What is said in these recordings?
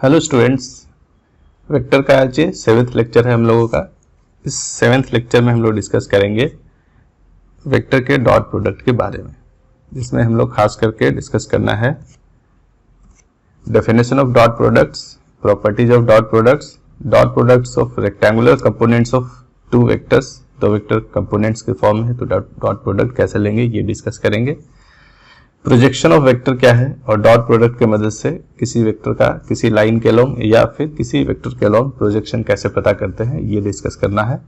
Hello students, vector का आज 7th lecture है हम लोगों का। इस 7th लेक्चर में हम लोग डिस्कस करेंगे वेक्टर के डॉट प्रोडक्ट के बारे में, जिसमें हम लोग खास करके डिस्कस करना है definition of dot products, properties of dot products of rectangular components of two vectors. दो वेक्टर कंपोनेंट्स के फॉर्म में है तो डॉट प्रोडक्ट कैसे लेंगे ये डिस्कस करेंगे। प्रोजेक्शन ऑफ वेक्टर क्या है और डॉट प्रोडक्ट की मदद से किसी वेक्टर का किसी लाइन के अलोंग या फिर किसी वेक्टर के अलोंग प्रोजेक्शन कैसे पता करते हैं ये डिस्कस करना है।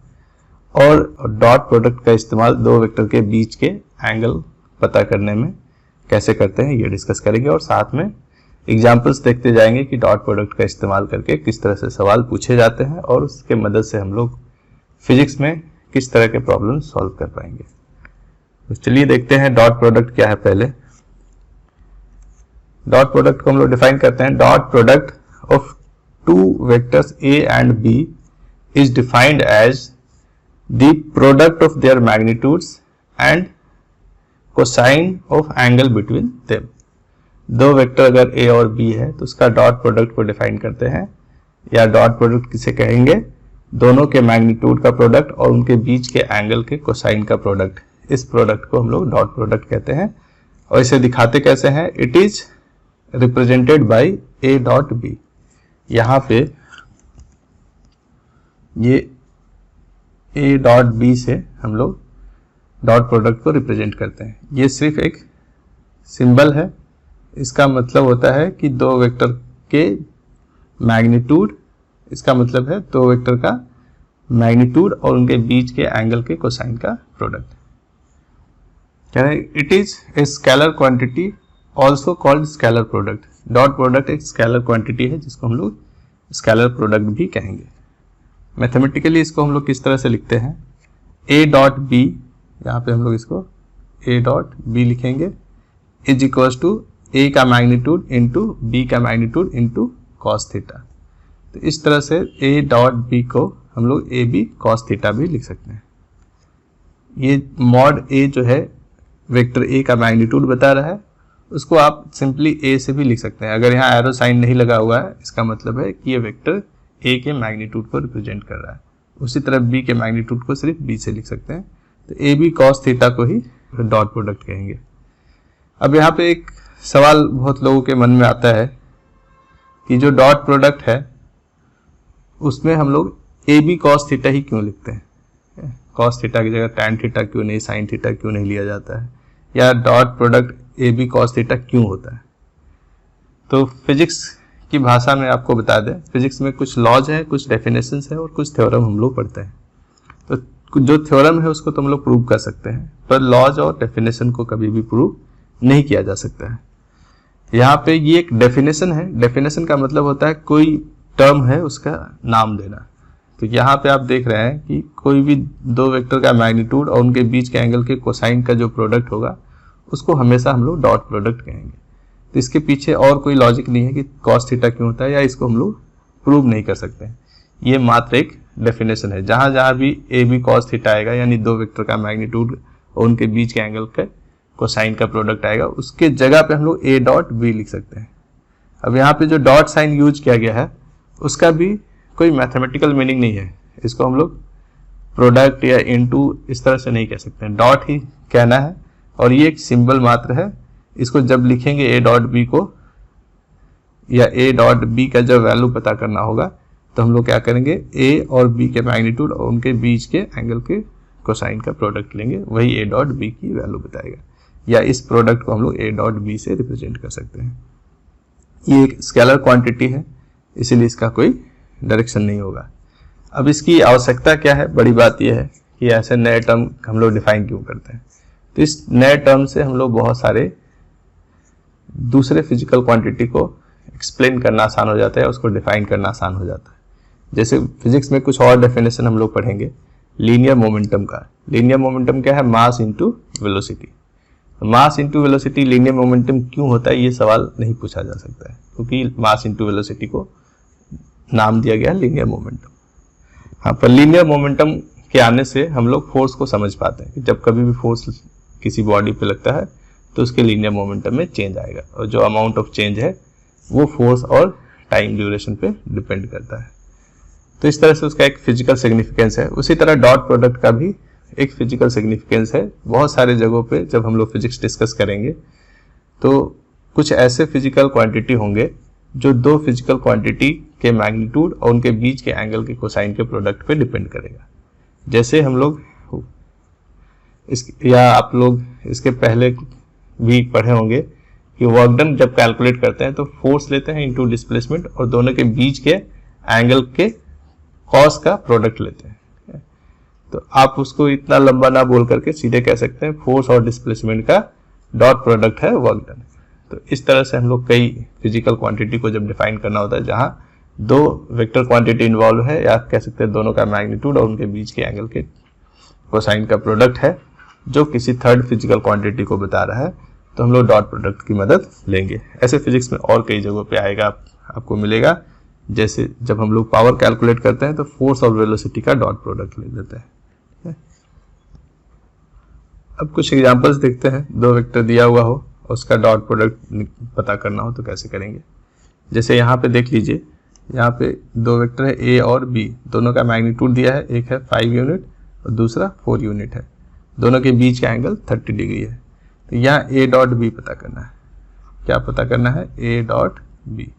और डॉट प्रोडक्ट का इस्तेमाल दो वेक्टर के बीच के एंगल पता करने में कैसे करते हैं ये डिस्कस करेंगे। और साथ में एग्जाम्पल्स देखते जाएंगे कि डॉट प्रोडक्ट का इस्तेमाल करके किस तरह से सवाल पूछे जाते हैं और उसके मदद से हम लोग फिजिक्स में किस तरह के प्रॉब्लम सॉल्व कर पाएंगे। तो चलिए देखते हैं डॉट प्रोडक्ट क्या है। पहले डॉट प्रोडक्ट को हम लोग डिफाइन करते हैं। Dot product of two vectors A and B is defined as the product of their magnitudes and cosine of angle between them. दो वेक्टर अगर ए और बी है तो उसका डॉट प्रोडक्ट को डिफाइन करते हैं, या डॉट प्रोडक्ट किसे कहेंगे, दोनों के मैग्नीट्यूड का प्रोडक्ट और उनके बीच के एंगल के कोसाइन का प्रोडक्ट। इस प्रोडक्ट को हम लोग डॉट प्रोडक्ट कहते हैं। और इसे दिखाते कैसे हैं, it is represented by A dot B. यहां पे ये ए डॉट बी से हम लोग डॉट प्रोडक्ट को रिप्रेजेंट करते हैं। ये सिर्फ एक सिंबल है, इसका मतलब होता है कि दो वेक्टर के मैग्नीट्यूड, इसका मतलब है दो वेक्टर का मैग्नीट्यूड और उनके बीच के एंगल के कोसाइन का प्रोडक्ट। क्या है, it is a scalar quantity also called scalar product. Dot product एक स्केलर क्वांटिटी है जिसको हम लोग स्केलर प्रोडक्ट भी कहेंगे। मैथमेटिकली इसको हम लोग किस तरह से लिखते हैं, ए डॉट बी, यहाँ पे हम लोग इसको ए डॉट बी लिखेंगे, इज इक्वल्स टू ए का मैग्नीट्यूड इंटू बी का मैग्नीट्यूड इंटू कॉस थीटा। तो इस तरह से ए डॉट बी को हम लोग ए बी कॉस थीटा भी लिख सकते हैं। ये मॉड ए जो है वेक्टर ए का मैग्नीट्यूड बता रहा है, उसको आप सिंपली ए से भी लिख सकते हैं। अगर यहाँ एरो साइन नहीं लगा हुआ है इसका मतलब है कि ये वेक्टर ए के मैग्नीट्यूड को रिप्रेजेंट कर रहा है। उसी तरह बी के मैग्नीट्यूड को सिर्फ बी से लिख सकते हैं। तो ए बी कॉस थीटा को ही डॉट प्रोडक्ट कहेंगे। अब यहाँ पे एक सवाल बहुत लोगों के मन में आता है कि जो डॉट प्रोडक्ट है उसमें हम लोग ए बी कॉस थीटा ही क्यों लिखते हैं, कॉस थीटा की जगह टैन थीटा क्यों नहीं, साइन थीटा क्यों नहीं लिया जाता है, या dot product A B cos theta क्यों होता है। तो फिजिक्स की भाषा में आपको बता दें, फिजिक्स में कुछ लॉज है, कुछ डेफिनेशंस है और कुछ थ्योरम हम लोग पढ़ते हैं। तो जो थ्योरम है उसको तो हम लोग प्रूव कर सकते हैं, पर लॉज और डेफिनेशन को कभी भी प्रूव नहीं किया जा सकता है। यहाँ पे ये एक डेफिनेशन है। डेफिनेशन का मतलब होता है कोई टर्म है उसका नाम देना। तो यहाँ पे आप देख रहे हैं कि कोई भी दो वेक्टर का मैग्नीट्यूड और उनके बीच के एंगल के कोसाइन का जो प्रोडक्ट होगा उसको हमेशा हम लोग डॉट प्रोडक्ट कहेंगे। तो इसके पीछे और कोई लॉजिक नहीं है कि कॉस थीटा क्यों होता है, या इसको हम लोग प्रूव नहीं कर सकते हैं। ये मात्र एक डेफिनेशन है। जहां जहां भी ए बी कॉस थीटा आएगा, यानी दो वेक्टर का मैग्नीट्यूड और उनके बीच के एंगल का कोसाइन का प्रोडक्ट आएगा, उसके जगह पे हम लोग ए डॉट बी लिख सकते हैं। अब यहाँ पे जो डॉट साइन यूज किया गया है उसका भी कोई मैथमेटिकल मीनिंग नहीं है। इसको हम लोग प्रोडक्ट या इनटू इस तरह से नहीं कह सकते हैं, डॉट ही कहना है। और ये एक सिंबल मात्र है। इसको जब लिखेंगे ए डॉट बी को, या ए डॉट बी का जब वैल्यू पता करना होगा तो हम लोग क्या करेंगे, ए और बी के मैग्नीट्यूड और उनके बीच के एंगल के कोसाइन का प्रोडक्ट लेंगे, वही ए डॉट बी की वैल्यू बताएगा। या इस प्रोडक्ट को हम लोग ए डॉट बी से रिप्रेजेंट कर सकते हैं। ये एक स्केलर क्वांटिटी है, इसीलिए इसका कोई डायरेक्शन नहीं होगा। अब इसकी आवश्यकता क्या है, बड़ी बात यह है कि ऐसे नए टर्म हम लोग डिफाइन क्यों करते हैं। तो इस नए टर्म से हम लोग बहुत सारे दूसरे फिजिकल क्वांटिटी को एक्सप्लेन करना आसान हो जाता है, उसको डिफाइन करना आसान हो जाता है। जैसे फिजिक्स में कुछ और डेफिनेशन हम लोग पढ़ेंगे लीनियर मोमेंटम का। लीनियर मोमेंटम क्या है, mass into velocity. Mass into velocity linear momentum क्यों होता है ये सवाल नहीं पूछा जा सकता है, क्योंकि मास इंटू वेलोसिटी को नाम दिया गया लीनियर मोमेंटम। हाँ, पर लीनियर मोमेंटम के आने से हम लोग फोर्स को समझ पाते हैं कि जब कभी भी फोर्स किसी बॉडी पे लगता है तो उसके लीनियर मोमेंटम में चेंज आएगा, और जो अमाउंट ऑफ चेंज है वो फोर्स और टाइम ड्यूरेशन पे डिपेंड करता है। तो इस तरह से उसका एक फिजिकल सिग्निफिकेंस है। उसी तरह डॉट प्रोडक्ट का भी एक फिजिकल सिग्निफिकेंस है। बहुत सारे जगहों पे जब हम लोग फिजिक्स डिस्कस करेंगे तो कुछ ऐसे फिजिकल क्वांटिटी होंगे जो दो फिजिकल क्वांटिटी के मैग्नीट्यूड और उनके बीच के एंगल के कोसाइन के प्रोडक्ट पे डिपेंड करेगा। जैसे हम लोग या आप लोग इसके पहले भी पढ़े होंगे कि वर्क डन जब कैलकुलेट करते हैं तो फोर्स लेते हैं इनटू डिस्प्लेसमेंट और दोनों के बीच के एंगल के कॉस का प्रोडक्ट लेते हैं। तो आप उसको इतना लंबा ना बोल करके सीधे कह सकते हैं फोर्स और डिस्प्लेसमेंट का डॉट प्रोडक्ट है वर्क डन। तो इस तरह से हम लोग कई फिजिकल क्वांटिटी को जब डिफाइन करना होता है जहां दो वेक्टर क्वांटिटी इन्वॉल्व है या आप कह सकते हैं दोनों का मैग्नीट्यूड और उनके बीच के एंगल के कोसाइन का प्रोडक्ट है जो किसी थर्ड फिजिकल क्वांटिटी को बता रहा है, तो हम लोग डॉट प्रोडक्ट की मदद लेंगे। ऐसे फिजिक्स में और कई जगहों पे आएगा, आपको मिलेगा। जैसे जब हम लोग पावर कैलकुलेट करते हैं तो फोर्स और वेलोसिटी का डॉट प्रोडक्ट ले लेते हैं। अब कुछ एग्जांपल्स देखते हैं। दो वेक्टर दिया हुआ हो उसका डॉट प्रोडक्ट पता करना हो तो कैसे करेंगे। जैसे यहाँ पे देख लीजिए, यहाँ पे दो वेक्टर है ए और बी, दोनों का मैग्नीट्यूड दिया है, एक है 5 यूनिट और दूसरा 4 यूनिट है। दोनों के बीच का एंगल 30 डिग्री है। तो यहाँ ए डॉट बी पता करना है। क्या पता करना है? ए डॉट बी,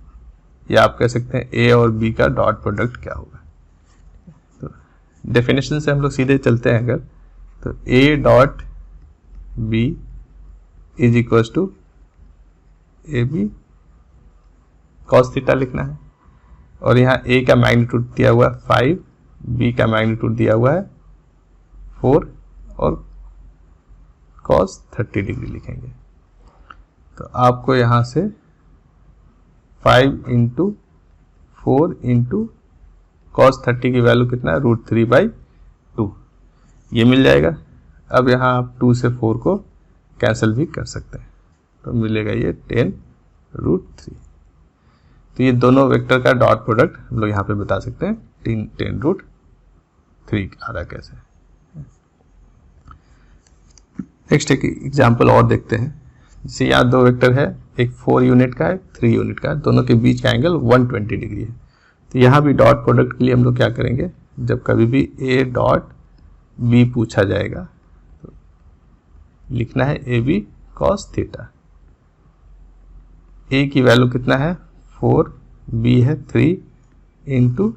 या आप कह सकते हैं ए और बी का डॉट प्रोडक्ट क्या होगा। तो डेफिनेशन से हम लोग सीधे चलते हैं अगर, तो A dot B is equal to A B cos theta लिखना है। और यहाँ ए का मैग्नीट्यूड दिया हुआ है 5, बी का मैग्नीट्यूड दिया हुआ है 4 और cos 30 डिग्री लिखेंगे। तो आपको यहां से 5 इंटू 4 इंटू cos 30 की वैल्यू कितना है? √3/2 ये मिल जाएगा। अब यहां आप 2 से 4 को कैंसिल भी कर सकते हैं तो मिलेगा ये 10√3। तो ये दोनों वेक्टर का डॉट प्रोडक्ट हम लोग यहाँ पे बता सकते हैं 10√3 आ रहा कैसे। नेक्स्ट एक एग्जाम्पल और देखते हैं। जैसे यहाँ दो वेक्टर है, एक 4 यूनिट का है, 3 यूनिट का है, दोनों के बीच का एंगल 120 डिग्री है। तो यहाँ भी डॉट प्रोडक्ट के लिए हम लोग क्या करेंगे, जब कभी भी ए डॉट बी पूछा जाएगा तो लिखना है ए बी कॉस थीटा। ए की वैल्यू कितना है? 4, बी है 3 इंटू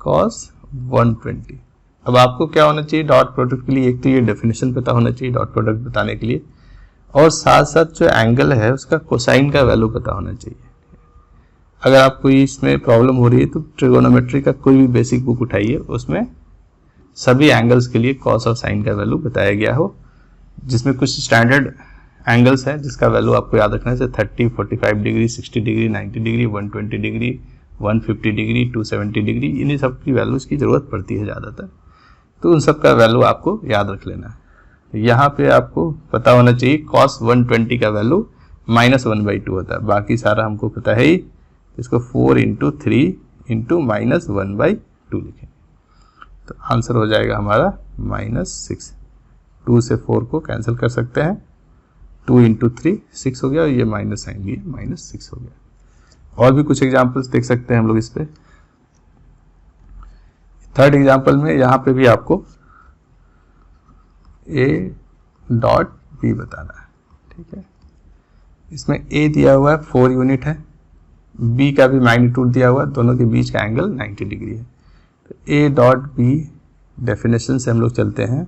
कॉस 120। अब आपको क्या होना चाहिए डॉट प्रोडक्ट के लिए? एक तो ये डेफिनेशन पता होना चाहिए डॉट प्रोडक्ट बताने के लिए, और साथ साथ जो एंगल है उसका कोसाइन का वैल्यू पता होना चाहिए। अगर आपको इसमें प्रॉब्लम हो रही है तो ट्रिगोनोमेट्री का कोई भी बेसिक बुक उठाइए, उसमें सभी एंगल्स के लिए कॉस और साइन का वैल्यू बताया गया हो, जिसमें कुछ स्टैंडर्ड एंगल्स है जिसका वैल्यू आपको याद रखना है, जैसे 30, 45 degree, 60 degree, 90 degree, 120 degree, 150 degree, 270 degree, इन्हीं सब की वैल्यूज की जरूरत पड़ती है ज़्यादातर। तो उन सब का वैल्यू आपको याद रख लेना है। यहाँ पे आपको पता होना चाहिए cos 120 का वैल्यू -1/2 होता है। बाकी सारा हमको पता है ही, इसको 4 इंटू 3 इंटू -1/2 लिखेंगे तो आंसर हो जाएगा हमारा -6। 2 से 4 को कैंसिल कर सकते हैं, 2 इंटू 3 6 हो गया और ये माइनस साइन भी -6 हो गया। और भी कुछ एग्जाम्पल्स देख सकते हैं हम लोग इस पे। थर्ड एग्जाम्पल में यहाँ पे भी आपको ए डॉट बी बताना है, ठीक है। इसमें ए दिया हुआ है 4 यूनिट है, बी का भी मैग्नीट्यूड दिया हुआ है, दोनों के बीच का एंगल 90 डिग्री है। तो ए डॉट बी डेफिनेशन से हम लोग चलते हैं।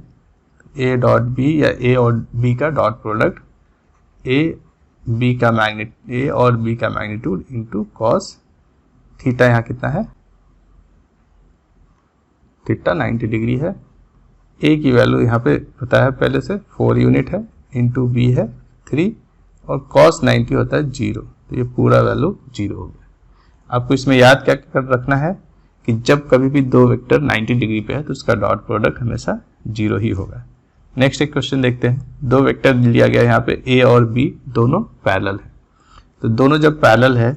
ए डॉट बी या ए और बी का डॉट प्रोडक्ट ए और बी का मैग्नीट्यूड इंटू कॉस थीटा, यहाँ कितना है? थीटा 90 डिग्री है। ए की वैल्यू यहाँ पे पता है पहले से 4 यूनिट है, इंटू बी है 3 और कॉस 90 होता है 0, तो ये पूरा वैल्यू 0 हो गया। आपको इसमें याद क्या कर रखना है कि जब कभी भी दो वेक्टर 90 डिग्री पे है तो उसका डॉट प्रोडक्ट हमेशा 0 ही होगा। नेक्स्ट एक क्वेश्चन देखते हैं। दो वेक्टर लिया गया यहाँ पे ए और बी, दोनों पैरेलल है। तो दोनों जब पैरेलल है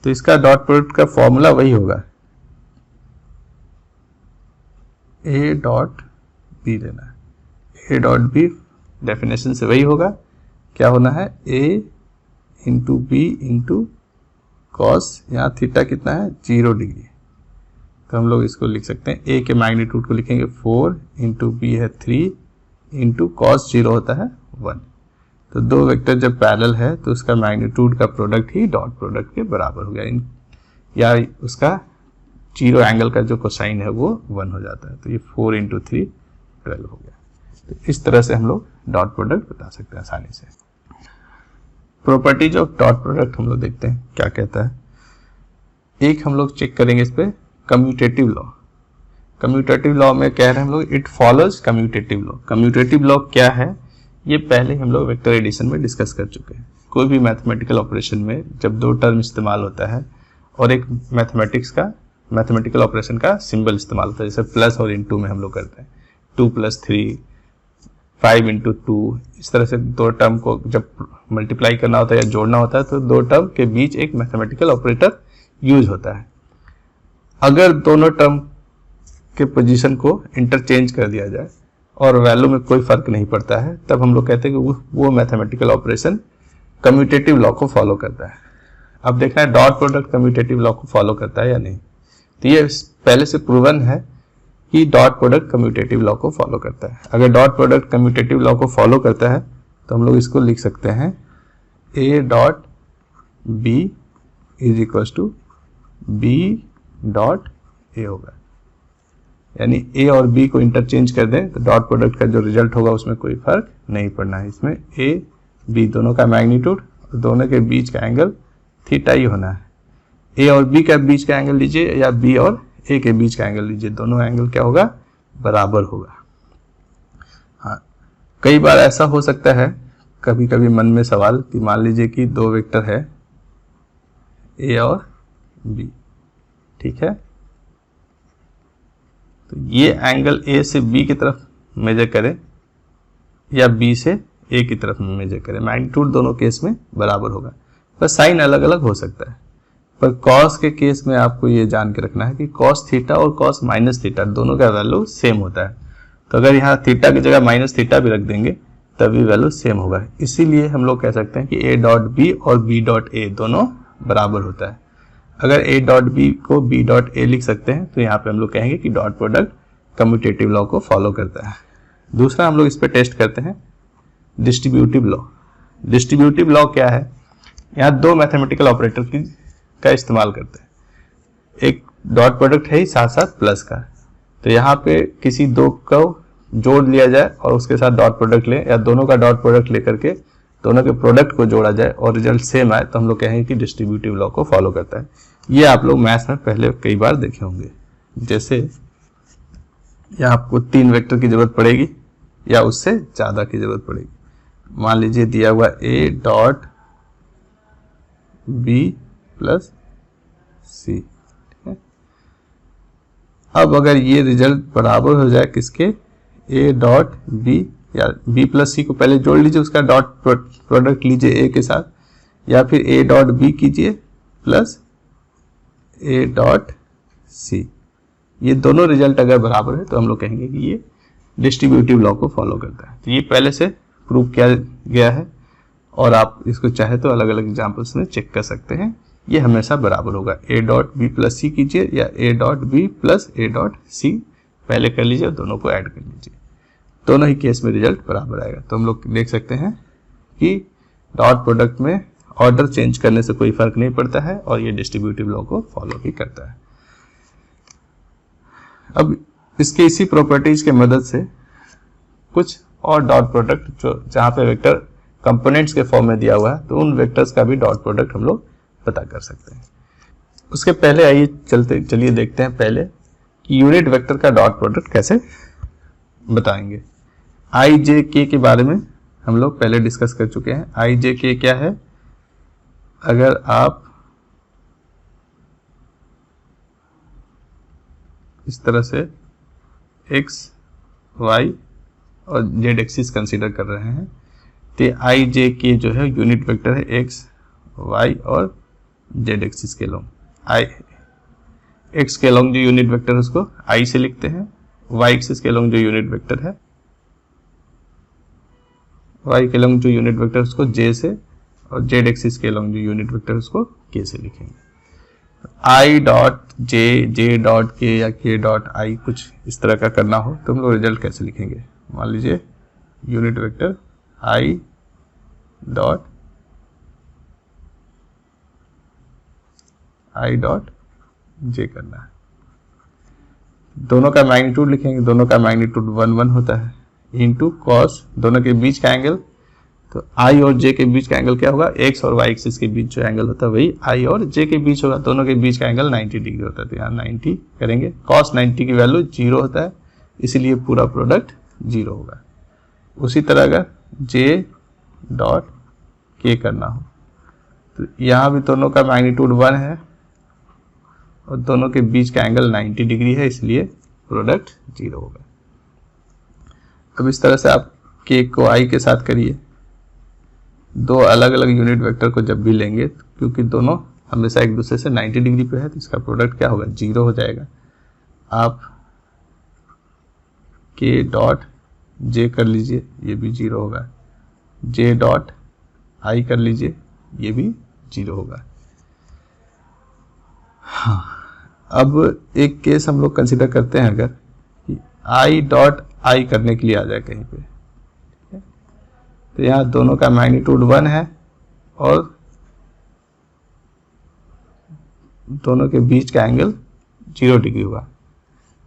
तो इसका डॉट प्रोडक्ट का फॉर्मूला वही होगा, ए डॉट बी लेना है। ए डॉट बी डेफिनेशन से वही होगा, क्या होना है? ए इंटू बी इंटू कॉस यहाँ थीटा कितना है 0 डिग्री, तो हम लोग इसको लिख सकते हैं ए के मैग्नीट्यूड को लिखेंगे 4 इंटू बी है 3 इंटू कॉस 0 होता है 1। तो दो वेक्टर जब पैरेलल है तो उसका मैग्नीट्यूड का प्रोडक्ट ही डॉट प्रोडक्ट के बराबर हो गया, या उसका 0 एंगल का जो कोसाइन है वो 1 हो जाता है। तो ये 4 इंटू 3 12 हो गया। तो इस तरह से हम लोग डॉट प्रोडक्ट बता सकते हैं आसानी से। प्रॉपर्टीज ऑफ डॉट प्रोडक्ट हम लोग देखते हैं क्या कहता है। एक हम लोग चेक करेंगे इस पे कम्यूटेटिव लॉ। कम्यूटेटिव लॉ में कह रहे हैं हम लोग it follows commutative law. Commutative law क्या है ये पहले हम लोग वेक्टर एडिशन में डिस्कस कर चुके हैं। कोई भी मैथमेटिकल ऑपरेशन में जब दो टर्म इस्तेमाल होता है और एक मैथमेटिकल ऑपरेशन का सिंबल इस्तेमाल होता है, जैसे प्लस और इनटू में हम लोग करते हैं 2 + 3, 5 × 2, इस तरह से दो टर्म को जब मल्टीप्लाई करना होता है या जोड़ना होता है तो दो टर्म के बीच एक मैथमेटिकल ऑपरेटर यूज होता है। अगर दोनों टर्म के पोजीशन को इंटरचेंज कर दिया जाए और वैल्यू में कोई फर्क नहीं पड़ता है, तब हम लोग कहते हैं कि वो मैथमेटिकल ऑपरेशन कम्यूटेटिव लॉ को फॉलो करता है। अब देखना है डॉट प्रोडक्ट कम्यूटेटिव लॉ को फॉलो करता है या नहीं। तो ये पहले से प्रूवन है कि डॉट प्रोडक्ट कम्यूटेटिव लॉ को फॉलो करता है। अगर डॉट प्रोडक्ट कम्यूटेटिव लॉ को फॉलो करता है तो हम लोग इसको लिख सकते हैं A dot B is equal to B dot A होगा, यानी A और B को इंटरचेंज कर दें तो डॉट प्रोडक्ट का जो रिजल्ट होगा उसमें कोई फर्क नहीं पड़ना है। इसमें A B दोनों का मैग्नीट्यूड और दोनों के बीच का एंगल थीटा ही होना है। A और B का बीच का एंगल लीजिए या B और A के बीच का एंगल लीजिए, दोनों एंगल क्या होगा बराबर होगा। हाँ, कई बार ऐसा हो सकता है कभी कभी मन में सवाल कि मान लीजिए कि दो वेक्टर है A और B, ठीक है, तो ये एंगल A से B की तरफ मेजर करें या B से A की तरफ मेजर करें, मैग्नीट्यूड दोनों केस में बराबर होगा, पर साइन अलग अलग हो सकता है। पर कॉस के केस में आपको ये जान के रखना है कि कॉस थीटा और कॉस माइनस थीटा दोनों का वैल्यू सेम होता है। तो अगर यहाँ थीटा की जगह माइनस थीटा भी रख देंगे तभी वैल्यू सेम होगा। इसीलिए हम लोग कह सकते हैं कि A डॉट B और B डॉट A दोनों बराबर होता है। अगर A डॉट B को B डॉट A लिख सकते हैं तो यहाँ पे हम लोग कहेंगे कि डॉट प्रोडक्ट कम्यूटेटिव लॉ को फॉलो करता है। दूसरा हम लोग इस पे टेस्ट करते हैं डिस्ट्रीब्यूटिव लॉ। डिस्ट्रीब्यूटिव लॉ क्या है, यहाँ दो मैथमेटिकल ऑपरेटर का इस्तेमाल करते हैं। एक डॉट प्रोडक्ट है ही साथ साथ प्लस का, तो यहाँ पे किसी दो को जोड़ लिया जाए और उसके साथ डॉट प्रोडक्ट ले, या दोनों का डॉट प्रोडक्ट लेकर के दोनों के प्रोडक्ट को जोड़ा जाए और रिजल्ट सेम आए तो हम लोग कहेंगे कि डिस्ट्रीब्यूटिव लॉ को फॉलो करता है। ये आप लोग मैथ्स में पहले कई बार देखे होंगे। जैसे यहाँ आपको 3 वेक्टर की जरूरत पड़ेगी या उससे ज्यादा की जरूरत पड़ेगी। मान लीजिए दिया हुआ A dot B plus C, ठीक है। अब अगर ये रिजल्ट बराबर हो जाए किसके, A डॉट B या B प्लस C को पहले जोड़ लीजिए, उसका डॉट प्रोडक्ट लीजिए A के साथ, या फिर A डॉट B कीजिए प्लस A डॉट C, ये दोनों रिजल्ट अगर बराबर है तो हम लोग कहेंगे कि ये डिस्ट्रीब्यूटिव लॉ को फॉलो करता है। तो ये पहले से प्रूव किया गया है और आप इसको चाहे तो अलग अलग एग्जाम्पल्स में चेक कर सकते हैं। ये हमेशा बराबर होगा। A dot B plus C कीजिए या A dot B plus A dot C पहले कर लीजिए और दोनों को ऐड कर लीजिए, दोनों ही केस में रिजल्ट बराबर आएगा। तो हम लोग देख सकते हैं कि डॉट प्रोडक्ट में ऑर्डर चेंज करने से कोई फर्क नहीं पड़ता है और ये डिस्ट्रीब्यूटिव लॉ को फॉलो भी करता है। अब इसके इसी प्रॉपर्टीज के मदद से कुछ और डॉट प्रोडक्ट जो जहां पे वेक्टर कंपोनेंट्स के फॉर्म में दिया हुआ है तो उन वेक्टर्स का भी डॉट प्रोडक्ट हम लोग पता कर सकते हैं। उसके पहले आइए चलिए देखते हैं पहले कि यूनिट वेक्टर का डॉट प्रोडक्ट कैसे बताएंगे। आई जे के के बारे में हम लोग पहले डिस्कस कर चुके हैं। आई जे के क्या है, अगर आप इस तरह से x, y और z एक्सिस कंसीडर कर रहे हैं तो आई जे के जो है यूनिट वेक्टर है x, y और z एक्सिस के लॉन्ग। आई x के लॉन्ग जो यूनिट वेक्टर है उसको i से लिखते हैं, y एक्सिस के लॉन्ग जो यूनिट वेक्टर है, y के लॉन्ग जो यूनिट वेक्टर है उसको j से, और z एक्सिस के लॉन्ग जो यूनिट वेक्टर है उसको के से लिखेंगे। I dot J, J dot के या के डॉट आई कुछ इस तरह का करना हो तो हम लोग रिजल्ट कैसे लिखेंगे। मान लीजिए unit vector I dot J करना है, दोनों का मैग्नीट्यूड लिखेंगे, दोनों का मैग्नीट्यूड 1 1 होता है, इनटू कॉस दोनों के बीच का एंगल, तो आई और जे के बीच का एंगल क्या होगा, एक्स और वाई एक्सिस के बीच जो एंगल होता है वही आई और जे के बीच होगा, दोनों के बीच का एंगल 90 डिग्री होता है, तो यहाँ 90 करेंगे। कॉस 90 की वैल्यू 0 होता है, इसीलिए पूरा प्रोडक्ट 0 होगा। उसी तरह अगर जे डॉट के करना हो तो यहाँ भी दोनों का मैग्नीट्यूड 1 है और दोनों के बीच का एंगल 90 डिग्री है, इसलिए प्रोडक्ट 0 होगा। अब इस तरह से आप के को आई के साथ करिए। दो अलग अलग यूनिट वेक्टर को जब भी लेंगे तो क्योंकि दोनों हमेशा एक दूसरे से 90 डिग्री पे है तो इसका प्रोडक्ट क्या होगा, 0 हो जाएगा। आप के डॉट जे कर लीजिए, ये भी 0 होगा। जे डॉट आई कर लीजिए, ये भी 0 होगा। हाँ, अब एक केस हम लोग कंसिडर करते हैं, अगर कि आई डॉट आई करने के लिए आ जाए कहीं पे, तो यहाँ दोनों का मैग्नीट्यूड 1 है और दोनों के बीच का एंगल 0 डिग्री होगा।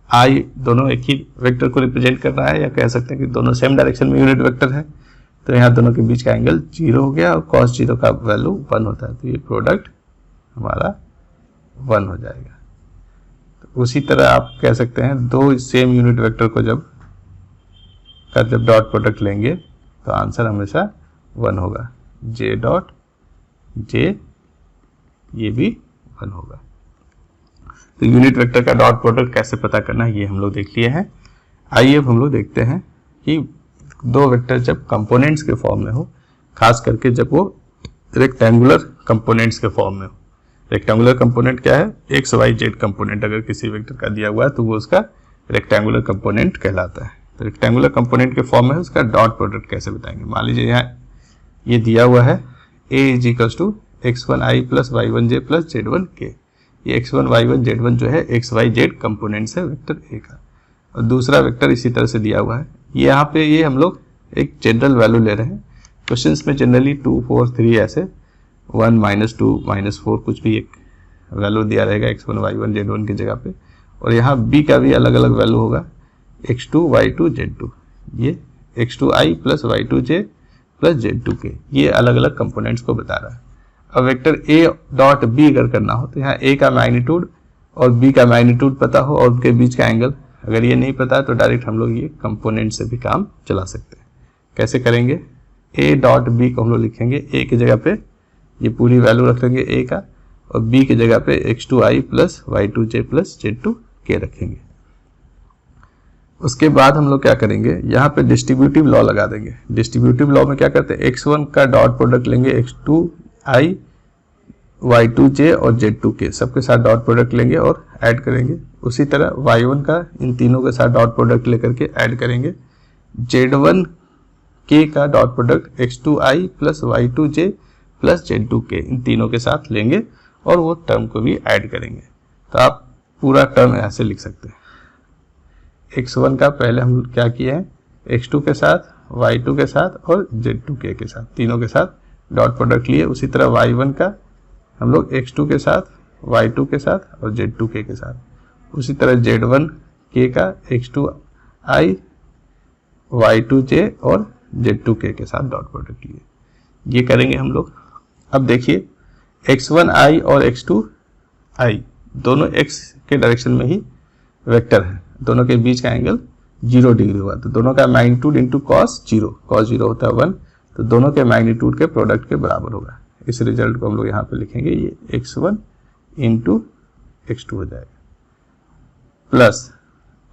आई दोनों एक ही वेक्टर को रिप्रेजेंट कर रहा है, या कह सकते हैं कि दोनों सेम डायरेक्शन में यूनिट वेक्टर है, तो यहाँ दोनों के बीच का एंगल 0 हो गया और cos 0 का वैल्यू 1 होता है, तो ये प्रोडक्ट हमारा 1 हो जाएगा। तो उसी तरह आप कह सकते हैं दो सेम यूनिट वेक्टर को जब डॉट प्रोडक्ट लेंगे तो आंसर हमेशा 1 होगा। जे डॉट जे, ये भी 1 होगा। तो यूनिट वेक्टर का डॉट प्रोडक्ट कैसे पता करना है ये हम लोग देख लिए हैं। आइए अब हम लोग देखते हैं कि दो वेक्टर जब कंपोनेंट्स के फॉर्म में हो, खास करके जब वो रेक्टेंगुलर कंपोनेंट्स के फॉर्म में हो। रेक्टेंगुलर कंपोनेंट क्या है, एक्स वाई जेड कंपोनेंट अगर किसी वेक्टर का दिया हुआ है तो वो उसका रेक्टेंगुलर कंपोनेंट कहलाता है। तो रेक्टेंगुलर कंपोनेंट के फॉर्म में उसका डॉट प्रोडक्ट कैसे बताएंगे। मान लीजिए यहाँ ये दिया हुआ है a is equals to x1i plus y1j plus z1k। ये x1 y1 z1 जो है x y z कंपोनेंट्स है वेक्टर a का, और दूसरा वेक्टर इसी तरह से दिया हुआ है। ये यहाँ पे ये हम लोग एक जनरल वैल्यू ले रहे हैं। क्वेश्चंस में जनरली 2 4 3 ऐसे 1 -2 -4 कुछ भी एक वैल्यू दिया रहेगा x1 y1 z1 की जगह पे, और यहाँ b का भी अलग अलग वैल्यू होगा x2 y2 z2। ये x2i plus y2j plus z2k, ये अलग अलग कंपोनेंट्स को बता रहा है। अब वेक्टर a डॉट b अगर करना हो तो यहाँ a का मैग्नीट्यूड और b का मैग्नीट्यूड पता हो और उनके बीच का एंगल, अगर ये नहीं पता तो डायरेक्ट हम लोग ये कंपोनेंट से भी काम चला सकते हैं। कैसे करेंगे, a डॉट b को हम लोग लिखेंगे a की जगह पे ये पूरी वैल्यू रख लेंगे a का, और b की जगह पे x2i plus y2j plus z2k रखेंगे। उसके बाद हम लोग क्या करेंगे, यहाँ पे डिस्ट्रीब्यूटिव लॉ लगा देंगे। डिस्ट्रीब्यूटिव लॉ में क्या करते हैं, x1 का डॉट प्रोडक्ट लेंगे x2i y2j और z2k सबके साथ डॉट प्रोडक्ट लेंगे और ऐड करेंगे। उसी तरह y1 का इन तीनों के साथ डॉट प्रोडक्ट लेकर के ऐड करेंगे। z1k का dot product x2i plus y2j plus z2k इन तीनों के साथ लेंगे और वो टर्म को भी ऐड करेंगे। तो आप पूरा टर्म ऐसे लिख सकते हैं, x1 का पहले हम क्या किए हैं, x2 के साथ y2 के साथ और z2k के साथ तीनों के साथ डॉट प्रोडक्ट लिए। उसी तरह y1 का हम लोग x2 के साथ y2 के साथ और z2k के साथ, उसी तरह z1k का x2i y2j और z2k के साथ डॉट प्रोडक्ट लिए। ये करेंगे हम लोग। अब देखिए x1i और x2i दोनों x के डायरेक्शन में ही वेक्टर है, दोनों के बीच का एंगल 0 डिग्री हुआ, तो दोनों का मैग्नीट्यूड इंटू cos 0 होता है 1, तो दोनों के मैग्नीट्यूड के प्रोडक्ट के बराबर होगा। इस रिजल्ट को हम लोग यहाँ पे लिखेंगे, ये x1 इंटू x2 हो जाएगा। प्लस